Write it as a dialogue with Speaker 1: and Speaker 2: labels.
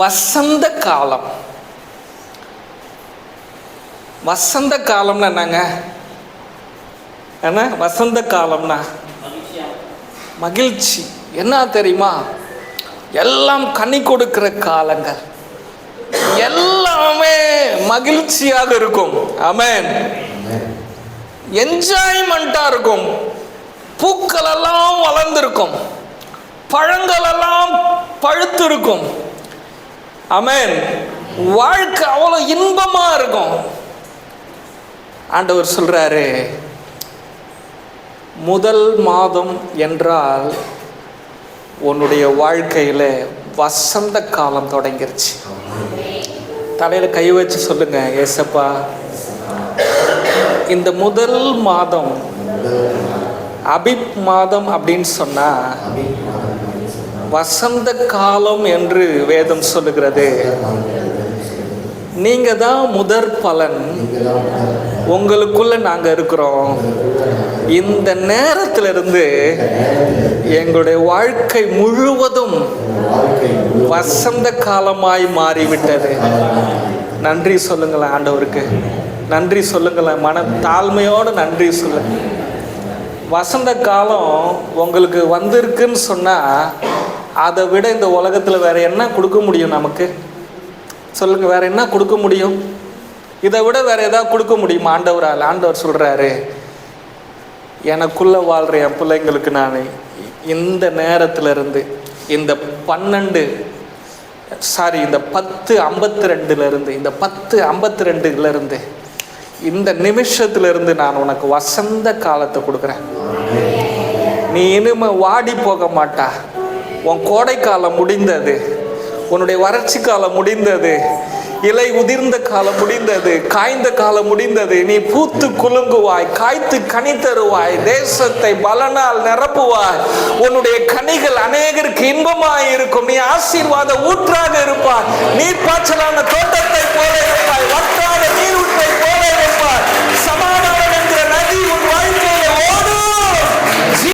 Speaker 1: வசந்த காலம். வசந்த காலம்னா என்னங்க? என்ன வசந்த காலம்னா? மகிழ்ச்சி. என்ன தெரியுமா? எல்லாம் கனி கொடுக்கிற காலங்கள், எல்லாமே மகிழ்ச்சியாக இருக்கும். ஆமென். என்ஜாய்மெண்டா இருக்கும். பூக்கள் எல்லாம் வளர்ந்திருக்கும், பழங்கள் எல்லாம் பழுத்து இருக்கும். ஆமென். வாழ்க்கை அவ்வளோ இன்பமா இருக்கும். ஆண்டவர் சொல்றாரு, முதல் மாதம் என்றால் உன்னுடைய வாழ்க்கையில வசந்த காலம் தொடங்கிருச்சு. தலையில கை வச்சு சொல்லுங்க, ஏசப்பா, இந்த முதல் மாதம் அபிப் மாதம் அப்படின்னு சொன்னா வசந்த காலம் என்று வேதம் சொல்லுகிறது. நீங்க தான் முதற் பலன். உங்களுக்குள்ள நாங்க இருக்கிறோம். இந்த நேரத்திலிருந்து எங்களுடைய வாழ்க்கை முழுவதும் வசந்த காலமாய் மாறிவிட்டது. நன்றி சொல்லுங்களேன் ஆண்டவருக்கு. நன்றி சொல்லுங்களேன். மன தாழ்மையோடு நன்றி சொல்லுங்க. வசந்த காலம் உங்களுக்கு வந்திருக்குன்னு சொன்னா அதை விட இந்த உலகத்தில் வேற என்ன கொடுக்க முடியும் நமக்கு? சொல்லுங்க, வேற என்ன கொடுக்க முடியும்? இதை விட வேற ஏதாவது கொடுக்க முடியுமா ஆண்டவரால்? ஆண்டவர் சொல்றாரு, எனக்குள்ள வாழ்ற என் பிள்ளைங்களுக்கு நான் இந்த நேரத்துல இருந்து இந்த 10:52 இருந்து இந்த 10:52 இருந்து இந்த நிமிஷத்துல இருந்து நான் உனக்கு வசந்த காலத்தை கொடுக்குறேன். நீ இனிமே வாடி போக மாட்டா. உன் கோடை காலம் முடிந்தது, உன்னுடைய வறட்சி காலம் முடிந்தது, இலை உதிர்ந்த காலம் முடிந்தது, காய்ந்த காலம் முடிந்தது. நீ பூத்து குலுங்குவாய், காய்த்து கனி தருவாய், தேசத்தை பலனால் நிரப்புவாய். உன்னுடைய கனிகள் அநேகருக்கு இன்பமாய் இருக்கும். நீ ஆசீர்வாத ஊற்றாக இருப்பாய். நீர் பாய்ச்சலான தோட்டத்தை போல இருப்பாய்.